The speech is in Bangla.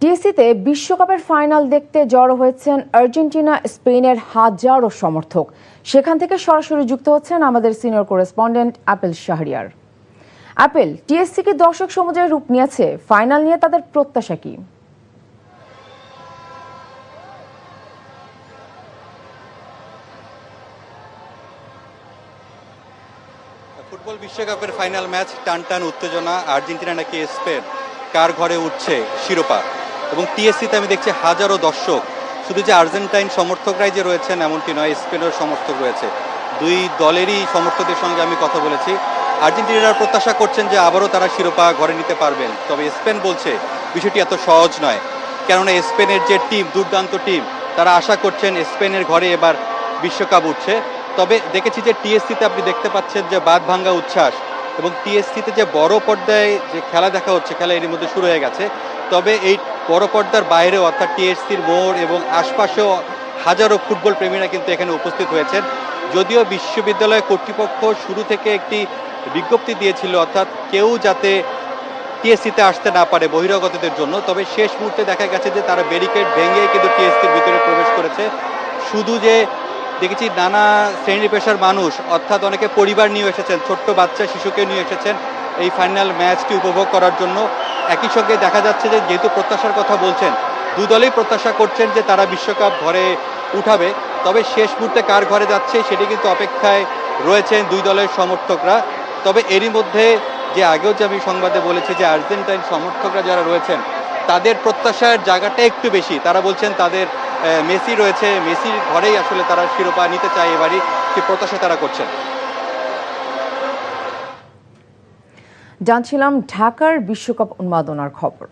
টিএসসিতে বিশ্বকাপের ফাইনাল দেখতে জড়ো হয়েছেন আর্জেন্টিনা স্পেনের হাজারো সমর্থক। সেখান থেকে সরাসরি যুক্ত হচ্ছেন আমাদের senior correspondent apple Shahriar. Apple, TSC কি দর্শক সমুদ্রের রূপ নিয়েছে? ফাইনাল নিয়ে তাদের প্রত্যাশা কি? ফুটবল বিশ্বকাপের ফাইনাল ম্যাচ, টান টান উত্তেজনা। আর্জেন্টিনা নাকি স্পেন, কার ঘরে উঠছে শিরোপা। এবং টিএসসিতে আমি দেখছি হাজারো দর্শক। শুধু যে আর্জেন্টাইন সমর্থকরাই যে রয়েছেন এমনটি নয়, স্পেনের সমর্থক রয়েছে। দুই দলেরই সমর্থকদের সঙ্গে আমি কথা বলেছি। আর্জেন্টিনার প্রত্যাশা করছেন যে আবারও তারা শিরোপা ঘরে নিতে পারবেন, তবে স্পেন বলছে বিষয়টি এত সহজ নয়। কেননা স্পেনের যে টিম, দুর্দান্ত টিম, তারা আশা করছেন স্পেনের ঘরে এবার বিশ্বকাপ উঠছে। তবে দেখেছি যে টিএসসিতে আপনি দেখতে পাচ্ছেন যে বাঁধ ভাঙ্গা উচ্ছ্বাস, এবং টিএসসিতে যে বড় পর্দায় যে খেলা দেখা হচ্ছে, খেলা এর মধ্যে শুরু হয়ে গেছে। তবে এই বড় পর্দার বাইরেও অর্থাৎ টিএসসির মোড় এবং আশপাশেও হাজারো ফুটবল প্রেমীরা কিন্তু এখানে উপস্থিত হয়েছেন। যদিও বিশ্ববিদ্যালয় কর্তৃপক্ষ শুরু থেকে একটি বিজ্ঞপ্তি দিয়েছিল, অর্থাৎ কেউ যাতে টিএসসিতে আসতে না পারে বহিরাগতদের জন্য, তবে শেষ মুহূর্তে দেখা গেছে যে তারা ব্যারিকেড ভেঙে কিন্তু টিএসসির ভিতরে প্রবেশ করেছে। শুধু যে দেখেছি নানা শ্রেণী পেশার মানুষ, অর্থাৎ অনেকে পরিবার নিয়ে এসেছেন, ছোট্ট বাচ্চা শিশুকে নিয়ে এসেছেন এই ফাইনাল ম্যাচটি উপভোগ করার জন্য। একই সঙ্গে দেখা যাচ্ছে যে যেহেতু প্রত্যাশার কথা বলছেন, দুই দলেই প্রত্যাশা করছেন যে তারা বিশ্বকাপ ঘরে উঠাবে। তবে শেষ মুহূর্তে কার ঘরে যাচ্ছে সেটি কিন্তু অপেক্ষায় রয়েছেন দুই দলের সমর্থকরা। তবে এরই মধ্যে যে আগেও যে আমি সংবাদে বলেছি যে আর্জেন্টাইন সমর্থকরা যারা রয়েছেন তাদের প্রত্যাশার জায়গাটা একটু বেশি। তারা বলছেন তাদের মেসি রয়েছে, মেসির ঘরেই আসলে তারা শিরোপা নিতে চায় এবারই, সে প্রত্যাশা তারা করছেন। জানছিলাম ঢাকার বিশ্বকাপ উন্মাদনার খবর।